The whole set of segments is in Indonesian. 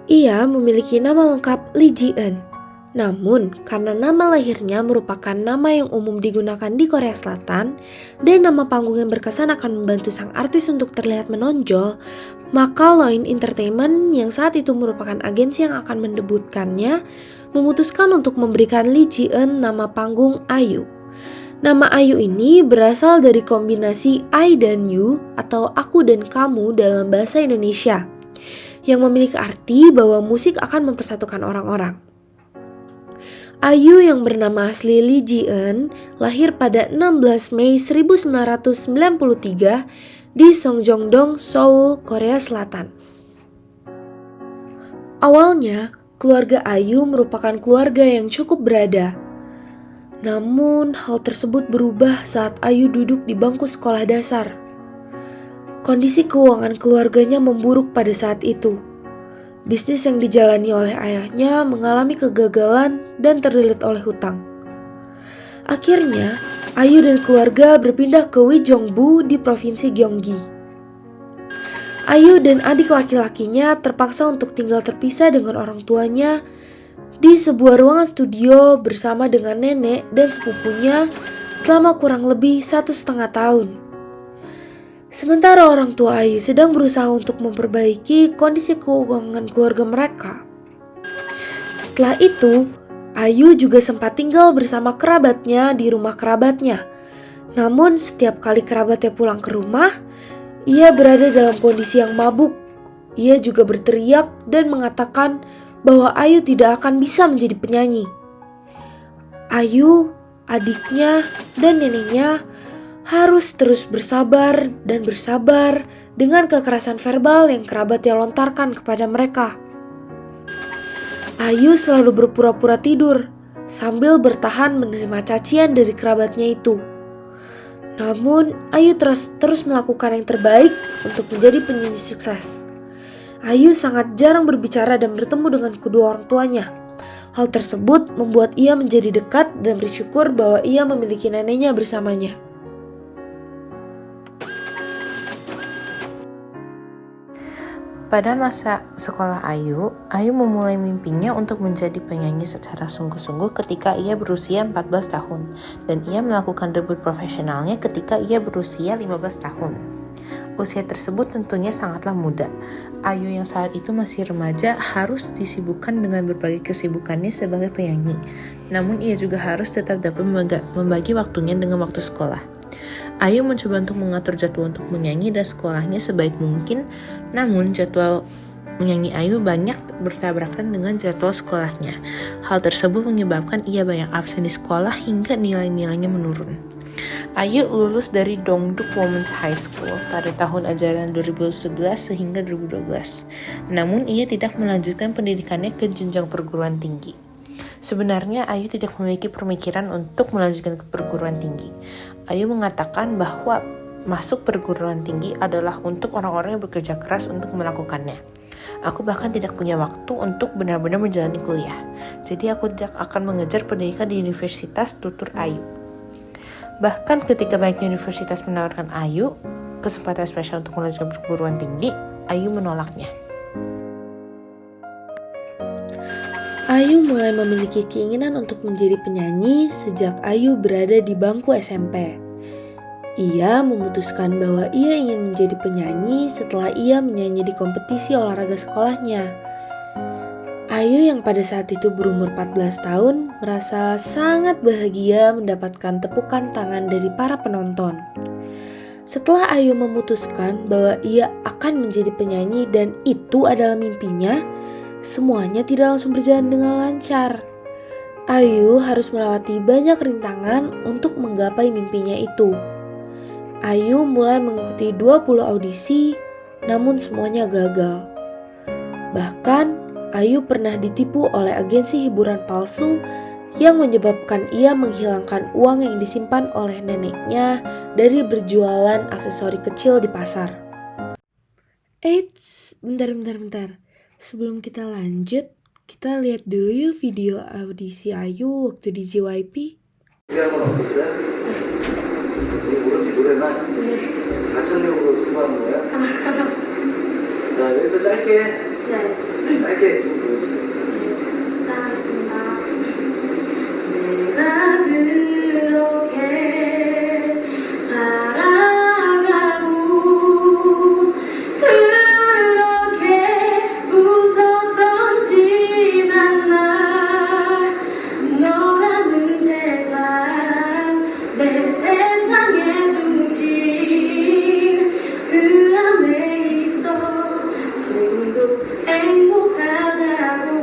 Ia memiliki nama lengkap Lee Ji-eun. Namun, karena nama lahirnya merupakan nama yang umum digunakan di Korea Selatan dan nama panggung yang berkesan akan membantu sang artis untuk terlihat menonjol, maka Loin Entertainment yang saat itu merupakan agensi yang akan mendebutkannya memutuskan untuk memberikan Lee Ji-eun nama panggung Ayu. Nama Ayu ini berasal dari kombinasi I dan you atau aku dan kamu dalam bahasa Indonesia, yang memiliki arti bahwa musik akan mempersatukan orang-orang. Ayu yang bernama asli Lee Ji-eun lahir pada 16 Mei 1993 di Songjongdong, Seoul, Korea Selatan. Awalnya, keluarga Ayu merupakan keluarga yang cukup berada. Namun, hal tersebut berubah saat Ayu duduk di bangku sekolah dasar. Kondisi keuangan keluarganya memburuk pada saat itu. Bisnis yang dijalani oleh ayahnya mengalami kegagalan dan terlilit oleh hutang. Akhirnya, Ayu dan keluarga berpindah ke Wijeongbu di Provinsi Gyeonggi. Ayu dan adik laki-lakinya terpaksa untuk tinggal terpisah dengan orang tuanya di sebuah ruangan studio bersama dengan nenek dan sepupunya selama kurang lebih 1,5 tahun. Sementara orang tua Ayu sedang berusaha untuk memperbaiki kondisi keuangan keluarga mereka. Setelah itu, Ayu juga sempat tinggal bersama kerabatnya di rumah kerabatnya. Namun setiap kali kerabatnya pulang ke rumah, ia berada dalam kondisi yang mabuk. Ia juga berteriak dan mengatakan bahwa Ayu tidak akan bisa menjadi penyanyi. Ayu, adiknya, dan neneknya harus terus bersabar dan bersabar dengan kekerasan verbal yang kerabatnya lontarkan kepada mereka. Ayu selalu berpura-pura tidur sambil bertahan menerima cacian dari kerabatnya itu. Namun, Ayu terus melakukan yang terbaik untuk menjadi penyanyi sukses. Ayu sangat jarang berbicara dan bertemu dengan kedua orang tuanya. Hal tersebut membuat ia menjadi dekat dan bersyukur bahwa ia memiliki neneknya bersamanya. Pada masa sekolah Ayu memulai mimpinya untuk menjadi penyanyi secara sungguh-sungguh ketika ia berusia 14 tahun dan ia melakukan debut profesionalnya ketika ia berusia 15 tahun. Usia tersebut tentunya sangatlah muda. Ayu yang saat itu masih remaja harus disibukkan dengan berbagai kesibukannya sebagai penyanyi. Namun ia juga harus tetap dapat membagi waktunya dengan waktu sekolah. Ayu mencoba untuk mengatur jadwal untuk menyanyi dan sekolahnya sebaik mungkin, namun jadwal menyanyi Ayu banyak bertabrakan dengan jadwal sekolahnya. Hal tersebut menyebabkan ia banyak absen di sekolah hingga nilai-nilainya menurun. Ayu lulus dari Dongduk Women's High School pada tahun ajaran 2011 sehingga 2012. Namun ia tidak melanjutkan pendidikannya ke jenjang perguruan tinggi. Sebenarnya Ayu tidak memiliki pemikiran untuk melanjutkan ke perguruan tinggi. Ayu mengatakan bahwa masuk perguruan tinggi adalah untuk orang-orang yang bekerja keras untuk melakukannya. Aku bahkan tidak punya waktu untuk benar-benar menjalani kuliah. Jadi aku tidak akan mengejar pendidikan di universitas, tutur Ayu. Bahkan ketika banyak universitas menawarkan Ayu kesempatan spesial untuk melanjutkan perguruan tinggi, Ayu menolaknya. Ayu mulai memiliki keinginan untuk menjadi penyanyi sejak Ayu berada di bangku SMP. Ia memutuskan bahwa ia ingin menjadi penyanyi setelah ia menyanyi di kompetisi olahraga sekolahnya. Ayu yang pada saat itu berumur 14 tahun merasa sangat bahagia mendapatkan tepukan tangan dari para penonton. Setelah Ayu memutuskan bahwa ia akan menjadi penyanyi dan itu adalah mimpinya, semuanya tidak langsung berjalan dengan lancar. Ayu harus melewati banyak rintangan untuk menggapai mimpinya itu. Ayu mulai mengikuti 20 audisi, namun semuanya gagal. Bahkan, Ayu pernah ditipu oleh agensi hiburan palsu yang menyebabkan ia menghilangkan uang yang disimpan oleh neneknya dari berjualan aksesori kecil di pasar. Eits, bentar. Sebelum kita lanjut, kita lihat dulu yuk video audisi Ayu waktu di JYP. 가창력으로 승부하는 거야? 자, 여기서 짧게 네. 짧게 좀 보여주세요. 시작하겠습니다. 내가 그렇게 살아가고 그렇게 웃었던 지난 날 너라는 세상 내 세상의 중심 그 안에 있어 지금도 행복하다고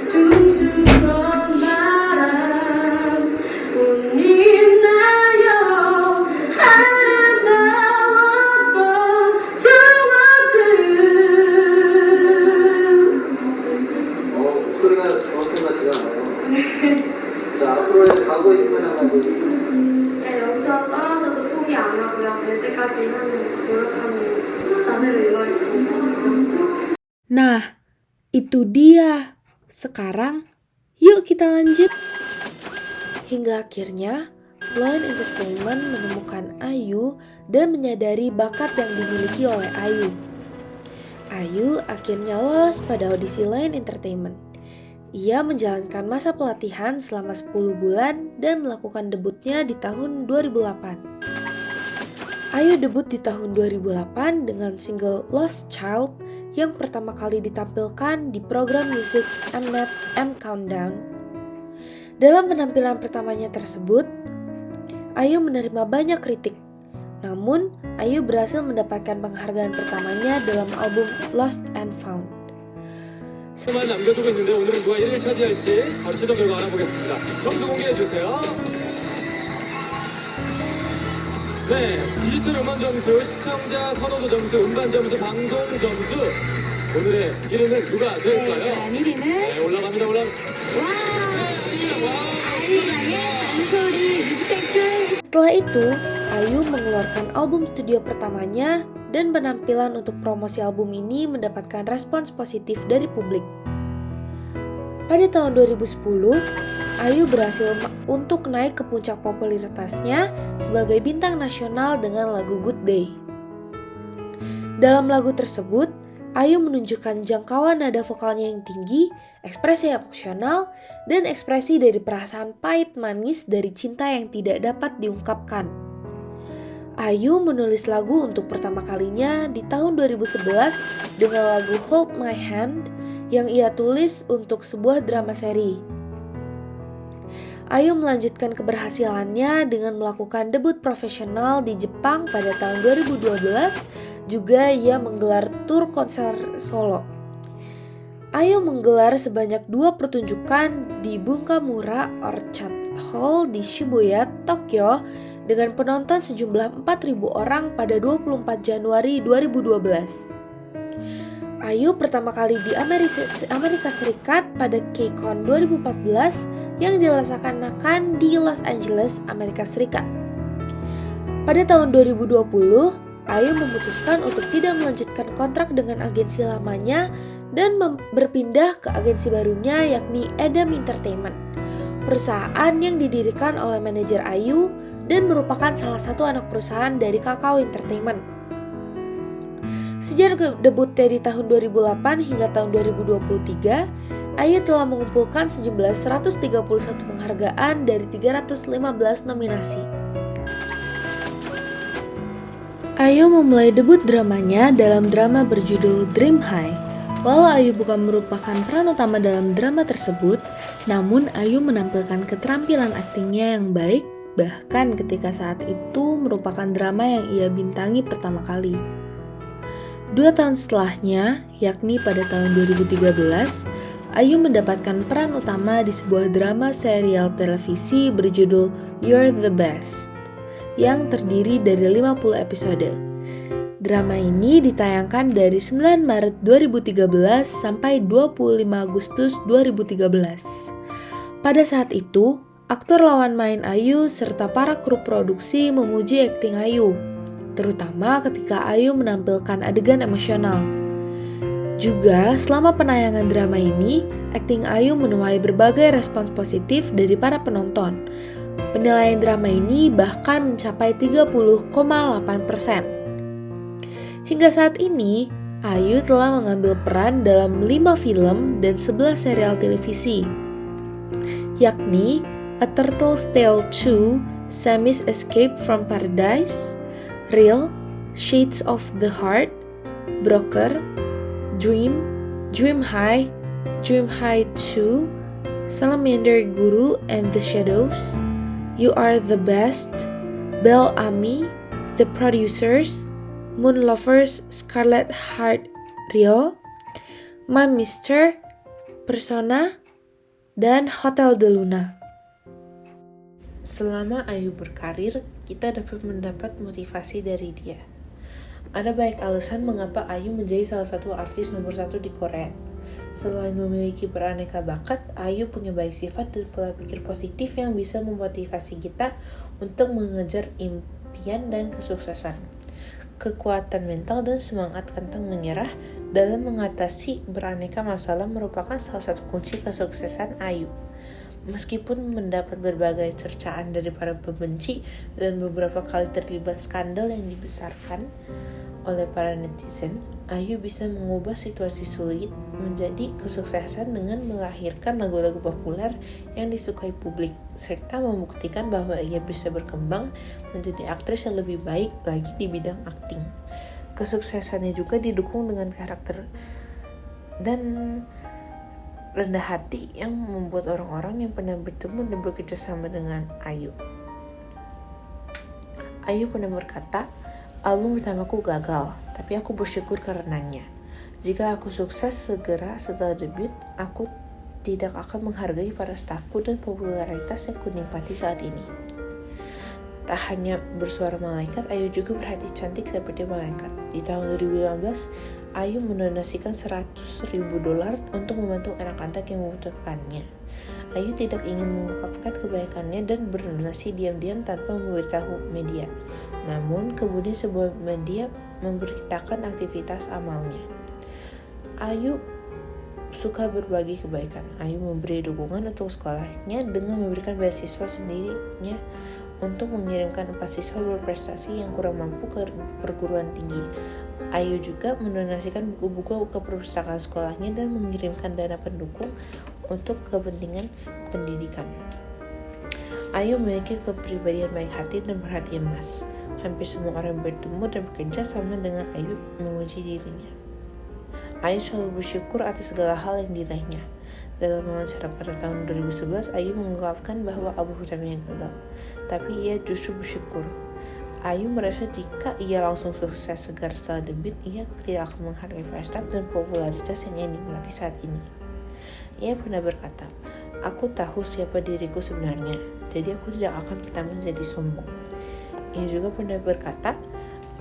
춤추던 바람 꽃잎 날려 아름다웠던 추억들 목소리가 정확한 것 같지가 않아요. 자, 앞으로의 각오 있으면 한마디. 네, 여기서 떨어져도 포기 안 하고요. 될 때까지 하는 노력하는 자세를 이어했습니다. Nah, itu dia. Sekarang, yuk kita lanjut. Hingga akhirnya, Line Entertainment menemukan Ayu dan menyadari bakat yang dimiliki oleh Ayu. Ayu akhirnya lolos pada audisi Line Entertainment. Ia menjalankan masa pelatihan selama 10 bulan dan melakukan debutnya di tahun 2008. Ayu debut di tahun 2008 dengan single Lost Child yang pertama kali ditampilkan di program musik Mnet M Countdown. Dalam penampilan pertamanya tersebut, Ayu menerima banyak kritik. Namun, Ayu berhasil mendapatkan penghargaan pertamanya dalam album Lost and Found. 만 남겨두고 있는데 오늘은 누가 1위를 차지할지 바로 최종 결과 알아보겠습니다. 점수 공개해 주세요. 네, 디지털 음원 점수, 시청자 선호도 점수, 음반 점수, 방송 점수. 오늘의 1위는 누가 될까요? 네, 1위는 네, 올라갑니다. 와! 아이유의 잔소리 리스펙트. Setelah itu, Ayu mengeluarkan album studio pertamanya dan penampilan untuk promosi album ini mendapatkan respons positif dari publik. Pada tahun 2010, Ayu berhasil untuk naik ke puncak popularitasnya sebagai bintang nasional dengan lagu Good Day. Dalam lagu tersebut, Ayu menunjukkan jangkauan nada vokalnya yang tinggi, ekspresi emosional, dan ekspresi dari perasaan pahit manis dari cinta yang tidak dapat diungkapkan. Ayu menulis lagu untuk pertama kalinya di tahun 2011 dengan lagu Hold My Hand yang ia tulis untuk sebuah drama seri. Ayu melanjutkan keberhasilannya dengan melakukan debut profesional di Jepang pada tahun 2012. Juga ia menggelar tur konser solo. Ayu menggelar sebanyak 2 pertunjukan di Bunkamura Orchard Hall di Shibuya, Tokyo dengan penonton sejumlah 4.000 orang pada 24 Januari 2012. Ayu pertama kali di Amerika Serikat pada KCON 2014 yang dilaksanakan di Los Angeles, Amerika Serikat. Pada tahun 2020, Ayu memutuskan untuk tidak melanjutkan kontrak dengan agensi lamanya dan berpindah ke agensi barunya yakni Edam Entertainment, perusahaan yang didirikan oleh manajer Ayu dan merupakan salah satu anak perusahaan dari Kakao Entertainment. Sejak debutnya di tahun 2008 hingga tahun 2023, Ayu telah mengumpulkan sejumlah 131 penghargaan dari 315 nominasi. Ayu memulai debut dramanya dalam drama berjudul Dream High. Walau Ayu bukan merupakan peran utama dalam drama tersebut, namun Ayu menampilkan keterampilan aktingnya yang baik, bahkan ketika saat itu merupakan drama yang ia bintangi pertama kali. 2 tahun setelahnya, yakni pada tahun 2013, Ayu mendapatkan peran utama di sebuah drama serial televisi berjudul You're the Best, yang terdiri dari 50 episode. Drama ini ditayangkan dari 9 Maret 2013 sampai 25 Agustus 2013. Pada saat itu, aktor lawan main Ayu serta para kru produksi memuji akting Ayu, terutama ketika Ayu menampilkan adegan emosional. Juga selama penayangan drama ini, akting Ayu menuai berbagai respons positif dari para penonton. Penilaian drama ini bahkan mencapai 30,8%. Hingga saat ini, Ayu telah mengambil peran dalam 5 film dan 11 serial televisi, yakni A Turtle's Tale 2, Sammy's Escape from Paradise, Real, Shades of the Heart, Broker, Dream, Dream High 2, Salamander Guru and the Shadows, You Are the Best, Belle Ami, The Producers, Moon Lovers, Scarlet Heart Rio, My Mister, Persona, dan Hotel de Luna. Selama Ayu berkarir, kita dapat mendapat motivasi dari dia. Ada banyak alasan mengapa Ayu menjadi salah satu artis nomor 1 di Korea. Selain memiliki beraneka bakat, Ayu punya baik sifat dan pola pikir positif yang bisa memotivasi kita untuk mengejar impian dan kesuksesan. Kekuatan mental dan semangat pantang menyerah dalam mengatasi beraneka masalah merupakan salah satu kunci kesuksesan Ayu. Meskipun mendapat berbagai cercaan dari para pembenci dan beberapa kali terlibat skandal yang dibesarkan oleh para netizen, Ayu bisa mengubah situasi sulit menjadi kesuksesan dengan melahirkan lagu-lagu populer yang disukai publik, serta membuktikan bahwa ia bisa berkembang menjadi aktris yang lebih baik lagi di bidang akting. Kesuksesannya juga didukung dengan karakter dan rendah hati yang membuat orang-orang yang pernah bertemu dan bekerja sama dengan Ayu. Ayu pernah berkata, album pertamaku gagal, tapi aku bersyukur karenanya. Jika aku sukses segera setelah debut, aku tidak akan menghargai para stafku dan popularitas yang kunikmati saat ini. Tak hanya bersuara malaikat, Ayu juga berhati cantik seperti malaikat. Di tahun 2015, Ayu mendonasikan $100.000 untuk membantu anak-anak yang membutuhkannya. Ayu tidak ingin mengungkapkan kebaikannya dan berdonasi diam-diam tanpa memberitahu media. Namun, kemudian sebuah media memberitakan aktivitas amalnya. Ayu suka berbagi kebaikan. Ayu memberi dukungan untuk sekolahnya dengan memberikan beasiswa sendirinya untuk mengirimkan 4 siswa berprestasi yang kurang mampu ke perguruan tinggi. Ayu juga mendonasikan buku-buku ke perpustakaan sekolahnya dan mengirimkan dana pendukung untuk kepentingan pendidikan. Ayu memiliki kepribadian baik hati dan perhatian emas. Hampir semua orang yang bertemu dan bekerja sama dengan Ayu memuji dirinya. Ayu selalu bersyukur atas segala hal yang diraihnya. Dalam wawancara pada tahun 2011, Ayu mengungkapkan bahwa album pertamanya gagal, tapi ia justru bersyukur. Ayu merasa jika ia langsung sukses segera setelah debut, ia tidak akan menghargai prestasi dan popularitas yang ia nikmati saat ini. Ia pernah berkata, "Aku tahu siapa diriku sebenarnya, jadi aku tidak akan pernah menjadi sombong." Ia juga pernah berkata,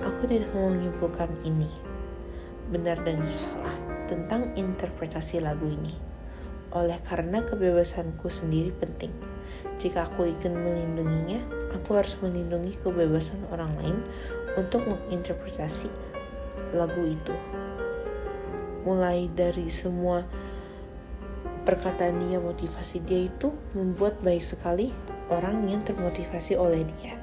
"Aku tidak mau menyimpulkan ini, benar dan itu salah, tentang interpretasi lagu ini. Oleh karena kebebasanku sendiri penting. Jika aku ingin melindunginya, aku harus melindungi kebebasan orang lain untuk menginterpretasi lagu itu." Mulai dari semua perkataan dia, motivasi dia itu membuat banyak sekali orang yang termotivasi oleh dia.